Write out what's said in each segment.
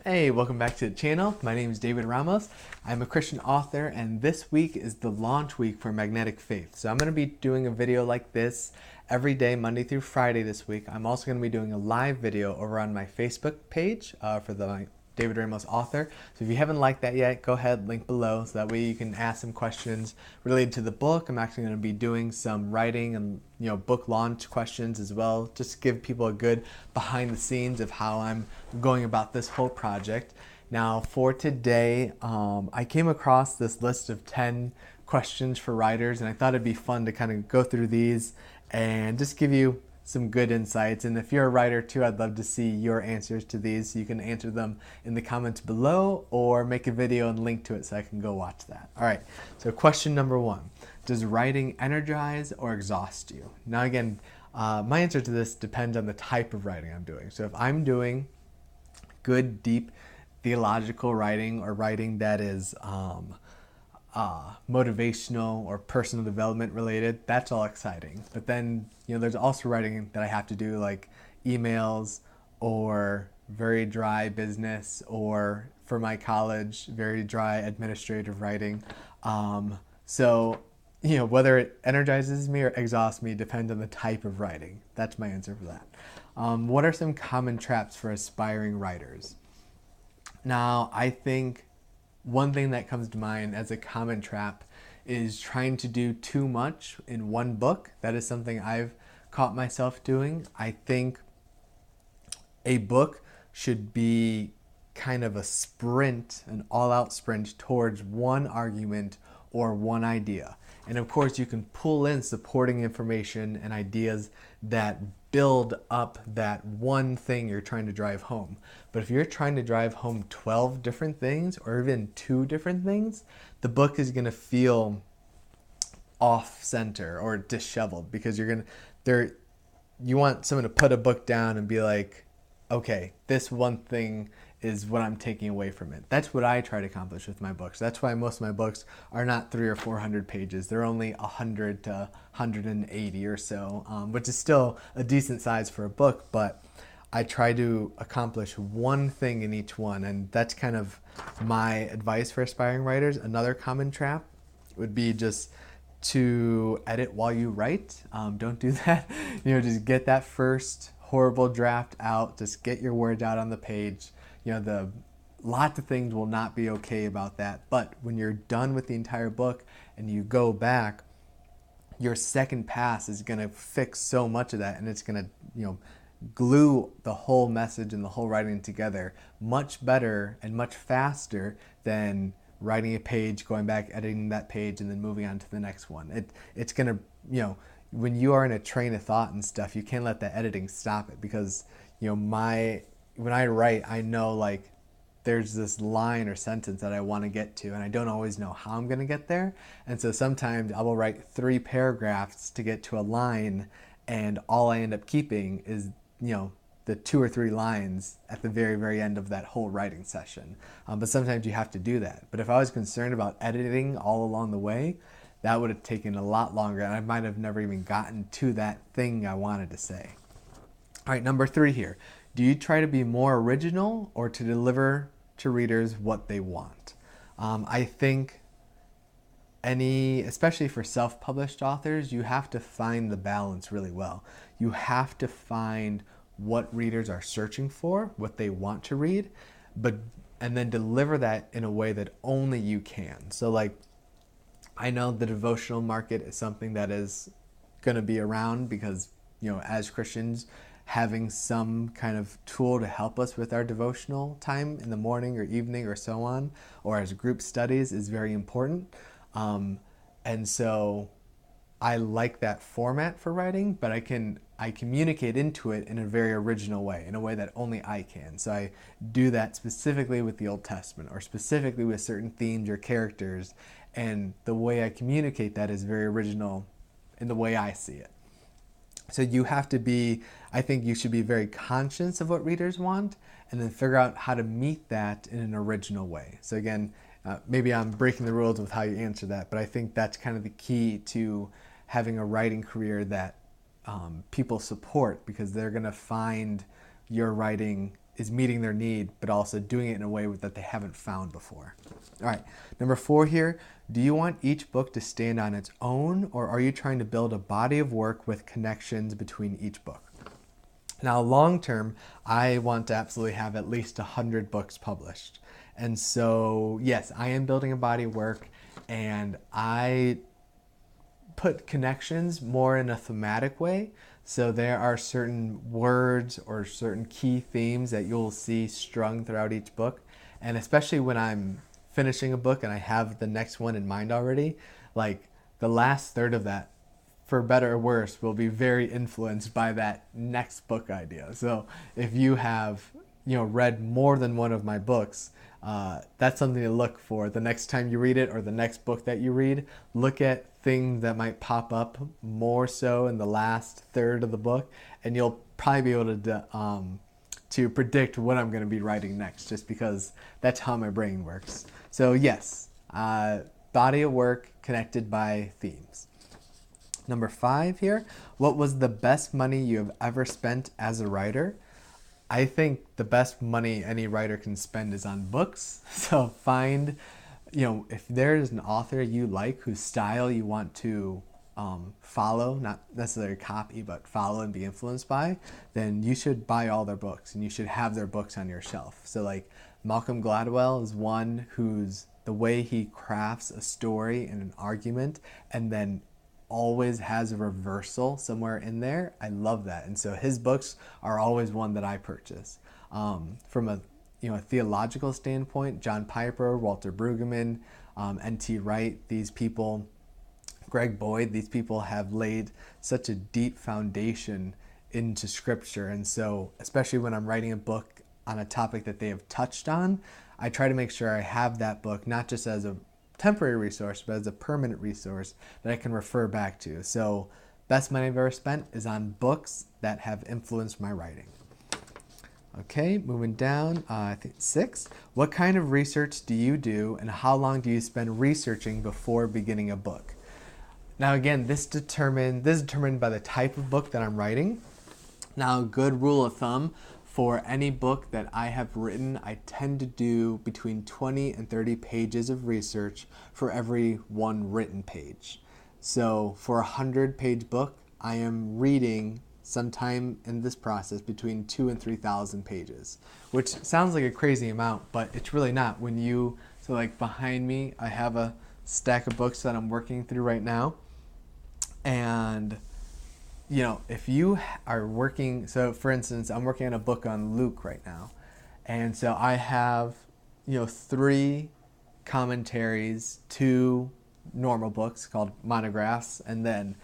Hey, welcome back to the channel. My name is David Ramos. I'm a Christian author, and this week is the launch week for Magnetic Faith. So I'm going to be doing a video like this every day, Monday through Friday this week. I'm also going to be doing a live video over on my Facebook page for the David Ramos author. So if you haven't liked that yet, go ahead, link below, so that way you can ask some questions related to the book. I'm actually going to be doing some writing and book launch questions as well, just to give people a good behind the scenes of how I'm going about this whole project. Now for today, I came across this list of 10 questions for writers, and I thought it'd be fun to kind of go through these and just give you some good insights. And if you're a writer too, I'd love to see your answers to these. So you can answer them in the comments below or make a video and link to it so I can go watch that. All right, so question number one, does writing energize or exhaust you? Now again, my answer to this depends on the type of writing I'm doing. So if I'm doing good, deep theological writing or writing that is motivational or personal development related, that's all exciting. But then there's also writing that I have to do, like emails or very dry business, or for my college, very dry administrative writing. So whether it energizes me or exhausts me depends on the type of writing. That's my answer for that. What are some common traps for aspiring writers? Now, I think one thing that comes to mind as a common trap is trying to do too much in one book. That is something I've caught myself doing. I think a book should be kind of a sprint, an all-out sprint towards one argument or one idea. And of course, you can pull in supporting information and ideas that build up that one thing you're trying to drive home. But if you're trying to drive home 12 different things or even 2 different things, the book is going to feel off center or disheveled, because you want someone to put a book down and be like, okay, this one thing is what I'm taking away from it. That's what I try to accomplish with my books. That's why most of my books are not 300 or 400 pages. They're only 100 to 180 or so, which is still a decent size for a book, but I try to accomplish one thing in each one, and that's kind of my advice for aspiring writers. Another common trap would be just to edit while you write. Don't do that. Just get that first horrible draft out. Just get your words out on the page. Lots of things will not be okay about that. But when you're done with the entire book and you go back, your second pass is going to fix so much of that, and it's going to, glue the whole message and the whole writing together much better and much faster than writing a page, going back, editing that page, and then moving on to the next one. It's going to, when you are in a train of thought and stuff, you can't let that editing stop it, because, when I write, I know like there's this line or sentence that I want to get to, and I don't always know how I'm going to get there. And so sometimes I will write 3 paragraphs to get to a line, and all I end up keeping is, the 2 or 3 lines at the very, very end of that whole writing session. But sometimes you have to do that. But if I was concerned about editing all along the way, that would have taken a lot longer, and I might have never even gotten to that thing I wanted to say. All right, number 3 here. Do you try to be more original or to deliver to readers what they want? I think especially for self-published authors, you have to find the balance really well. You have to find what readers are searching for, what they want to read, and then deliver that in a way that only you can. So like, I know the devotional market is something that is going to be around because, as Christians, having some kind of tool to help us with our devotional time in the morning or evening or so on, or as group studies, is very important. And so I like that format for writing, but I communicate into it in a very original way, in a way that only I can. So I do that specifically with the Old Testament, or specifically with certain themes or characters, and the way I communicate that is very original in the way I see it. So you have to I think you should be very conscious of what readers want, and then figure out how to meet that in an original way. So again, maybe I'm breaking the rules with how you answer that, but I think that's kind of the key to having a writing career that people support, because they're going to find your writing is meeting their need, but also doing it in a way that they haven't found before. All right, number 4 here. Do you want each book to stand on its own, or are you trying to build a body of work with connections between each book? Now, long term, I want to absolutely have at least 100 books published. And so, yes, I am building a body of work, and I put connections more in a thematic way. So there are certain words or certain key themes that you'll see strung throughout each book. And especially when I'm finishing a book and I have the next one in mind already, like the last third of that, for better or worse, will be very influenced by that next book idea. So if you have, read more than one of my books, that's something to look for. The next time you read it or the next book that you read, look at things that might pop up more so in the last third of the book, and you'll probably be able to predict what I'm going to be writing next, just because that's how my brain works. So yes, body of work connected by themes. Number 5 here, what was the best money you have ever spent as a writer? I think the best money any writer can spend is on books. So find, if there's an author you like whose style you want to follow, not necessarily copy, but follow and be influenced by, then you should buy all their books and you should have their books on your shelf. So like Malcolm Gladwell is one who's the way he crafts a story and an argument and then always has a reversal somewhere in there. I love that. And so his books are always one that I purchase. From a theological standpoint, John Piper, Walter Brueggemann, N.T. Wright, these people, Greg Boyd, these people have laid such a deep foundation into scripture. And so especially when I'm writing a book on a topic that they have touched on, I try to make sure I have that book not just as a temporary resource, but as a permanent resource that I can refer back to. So best money I've ever spent is on books that have influenced my writing. Okay, moving down, I think 6. What kind of research do you do and how long do you spend researching before beginning a book? Now again, this is determined by the type of book that I'm writing. Now a good rule of thumb, for any book that I have written, I tend to do between 20 and 30 pages of research for every one written page. So for a 100-page book, I am reading sometime in this process between 2,000 and 3,000 pages, which sounds like a crazy amount, but it's really not. So like behind me, I have a stack of books that I'm working through right now. And if you are working, so for instance, I'm working on a book on Luke right now. And so I have, 3 commentaries, 2 normal books called monographs, and then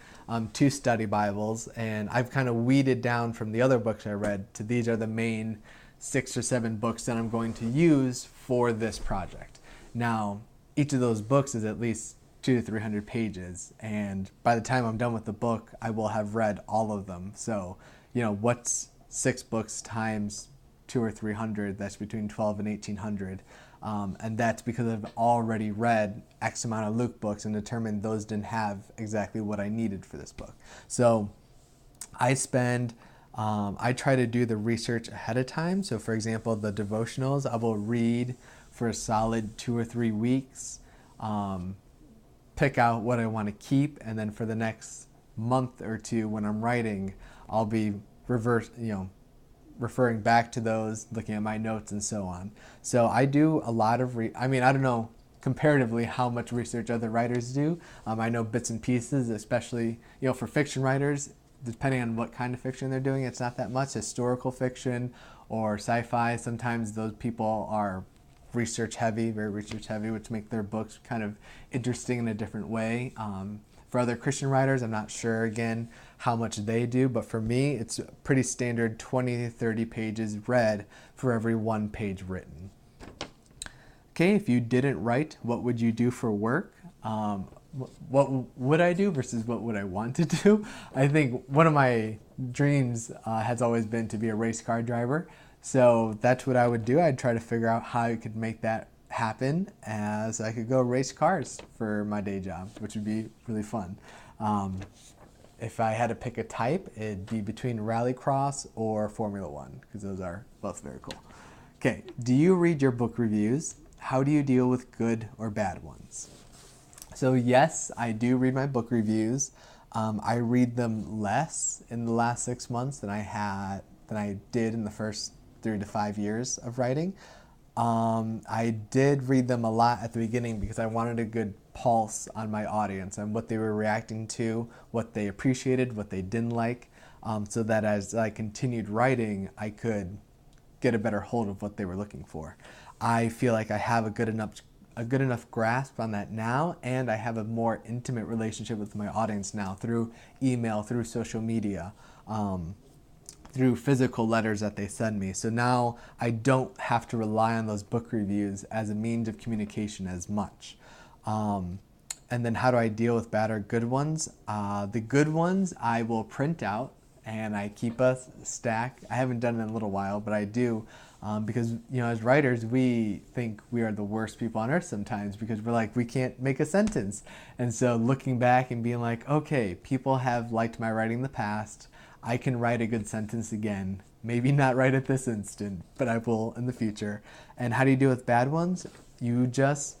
2 study Bibles. And I've kind of weeded down from the other books I read to these are the main 6 or 7 books that I'm going to use for this project. Now, each of those books is at least 200 to 300 pages, and by the time I'm done with the book, I will have read all of them. So, what's 6 books times 200 or 300? That's between 12 and 1,800, and that's because I've already read X amount of Luke books and determined those didn't have exactly what I needed for this book. So, I try to do the research ahead of time. So, for example, the devotionals I will read for a solid 2 or 3 weeks. Pick out what I want to keep, and then for the next month or 2 when I'm writing, I'll be referring back to those, looking at my notes and so on. So I do a lot of I don't know comparatively how much research other writers do. I know bits and pieces, especially for fiction writers, depending on what kind of fiction they're doing, it's not that much. Historical fiction or sci-fi, sometimes those people are very research heavy, which make their books kind of interesting in a different way. For other Christian writers, I'm not sure, again, how much they do, but for me, it's pretty standard 20 to 30 pages read for every 1 page written. Okay, if you didn't write, what would you do for work? What would I do versus what would I want to do? I think one of my dreams has always been to be a race car driver. So that's what I would do. I'd try to figure out how I could make that happen as I could go race cars for my day job, which would be really fun. if I had to pick a type, it'd be between Rallycross or Formula One, because those are both very cool. Okay, do you read your book reviews? How do you deal with good or bad ones? So yes, I do read my book reviews. I read them less in the last 6 months than I did in the first 3 to 5 years of writing. I did read them a lot at the beginning because I wanted a good pulse on my audience and what they were reacting to, what they appreciated, what they didn't like, so that as I continued writing, I could get a better hold of what they were looking for. I feel like I have a good enough grasp on that now, and I have a more intimate relationship with my audience now through email, through social media, through physical letters that they send me. So now I don't have to rely on those book reviews as a means of communication as much. And then how do I deal with bad or good ones? The good ones I will print out and I keep a stack. I haven't done it in a little while, but I do. Because, as writers, we think we are the worst people on earth sometimes because we're like, we can't make a sentence. And so looking back and being like, okay, people have liked my writing in the past. I can write a good sentence again. Maybe not right at this instant, but I will in the future. And how do you deal with bad ones? You just,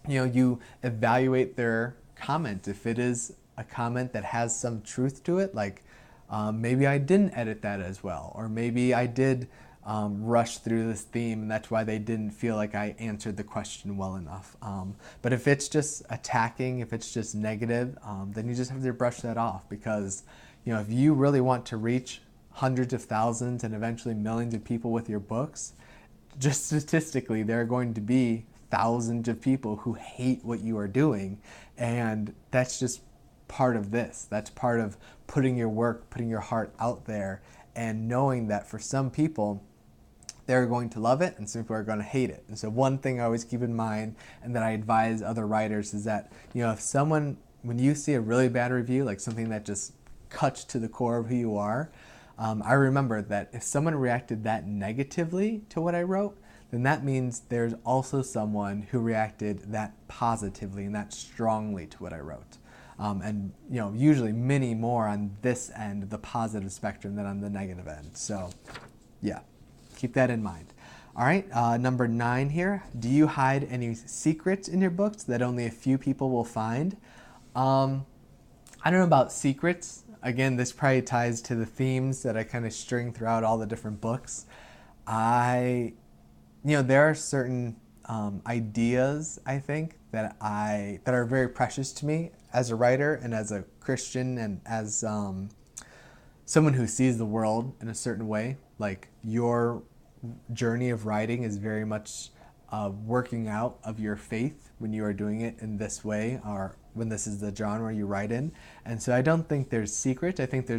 you evaluate their comment. If it is a comment that has some truth to it, like maybe I didn't edit that as well, or maybe I did rush through this theme and that's why they didn't feel like I answered the question well enough. But if it's just attacking, if it's just negative, then you just have to brush that off because if you really want to reach hundreds of thousands and eventually millions of people with your books, just statistically, there are going to be thousands of people who hate what you are doing. And that's just part of this. That's part of putting your work, putting your heart out there and knowing that for some people, they're going to love it and some people are going to hate it. And so one thing I always keep in mind and that I advise other writers is that, if someone, when you see a really bad review, like something that just cuts to the core of who you are, I remember that if someone reacted that negatively to what I wrote, then that means there's also someone who reacted that positively and that strongly to what I wrote. And usually many more on this end, the positive spectrum, than on the negative end. So yeah, keep that in mind. All right, number 9 here. Do you hide any secrets in your books that only a few people will find? I don't know about secrets. Again, this probably ties to the themes that I kind of string throughout all the different books. There are certain ideas, I think, that are very precious to me as a writer and as a Christian and as someone who sees the world in a certain way. Like your journey of writing is very much working out of your faith when you are doing it in this way or when this is the genre you write in. And so I don't think there's secret. I think I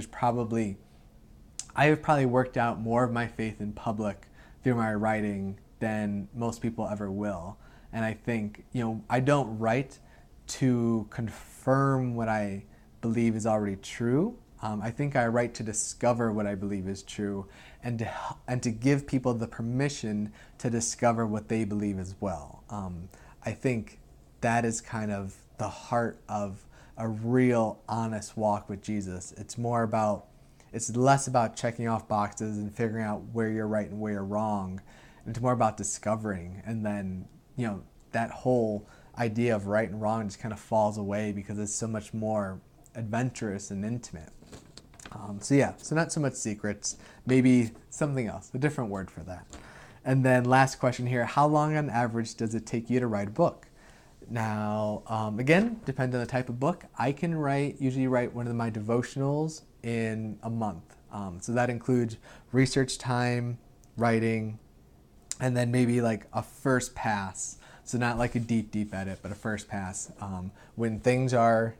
have probably worked out more of my faith in public through my writing than most people ever will. And I think, I don't write to confirm what I believe is already true. I think I write to discover what I believe is true and to give people the permission to discover what they believe as well. I think that is kind of the heart of a real honest walk with Jesus. It's less about checking off boxes and figuring out where you're right and where you're wrong. It's more about discovering, and then that whole idea of right and wrong just kind of falls away because it's so much more adventurous and intimate. So not so much secrets, maybe something else, a different word for that. And then last question here, how long on average does it take you to write a book? Now, again, depends on the type of book. I can usually write one of my devotionals in a month. So that includes research time, writing, and then maybe like a first pass. So not like a deep edit, but a first pass. When things are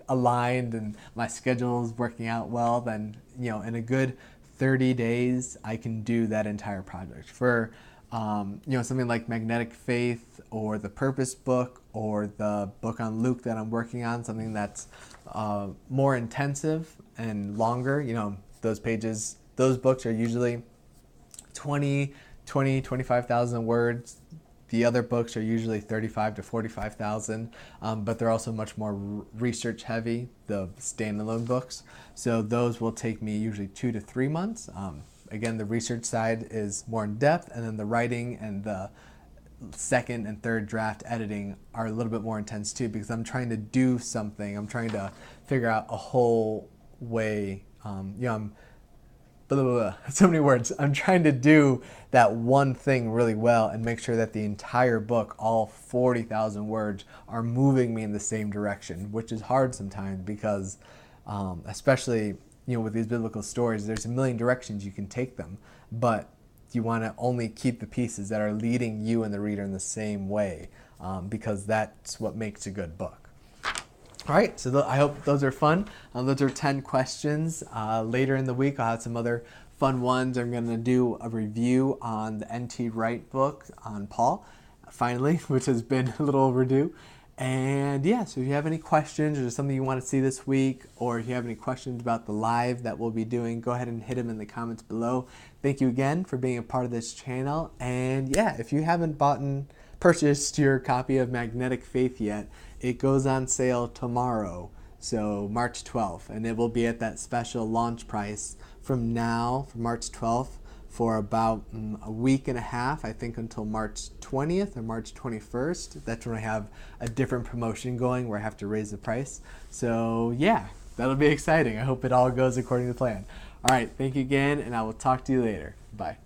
aligned and my schedule is working out well, then, in a good 30 days, I can do that entire project. For, something like Magnetic Faith or the Purpose book or the book on Luke that I'm working on, something that's more intensive and longer, those books are usually 25,000 words, The other books are usually 35 to 45,000, but they're also much more research heavy, the standalone books. So those will take me usually 2 to 3 months. Again, the research side is more in depth, and then the writing and the second and third draft editing are a little bit more intense too, because I'm trying to do something. I'm trying to figure out a whole way. I'm so many words. I'm trying to do that one thing really well and make sure that the entire book, all 40,000 words, are moving me in the same direction, which is hard sometimes because, especially with these biblical stories, there's a million directions you can take them, but you want to only keep the pieces that are leading you and the reader in the same way, because that's what makes a good book. All right, so I hope those are fun. Those are 10 questions. Later in the week, I'll have some other fun ones. I'm going to do a review on the N.T. Wright book on Paul, finally, which has been a little overdue. And yeah, so if you have any questions or there's something you want to see this week, or if you have any questions about the live that we'll be doing, go ahead and hit them in the comments below. Thank you again for being a part of this channel. And yeah, if you haven't purchased your copy of Magnetic Faith yet, it goes on sale tomorrow, so March 12th, and it will be at that special launch price from now, from March 12th, for about a week and a half, I think until March 20th or March 21st. That's when I have a different promotion going where I have to raise the price. So yeah, that'll be exciting. I hope it all goes according to plan. All right, thank you again, and I will talk to you later. Bye.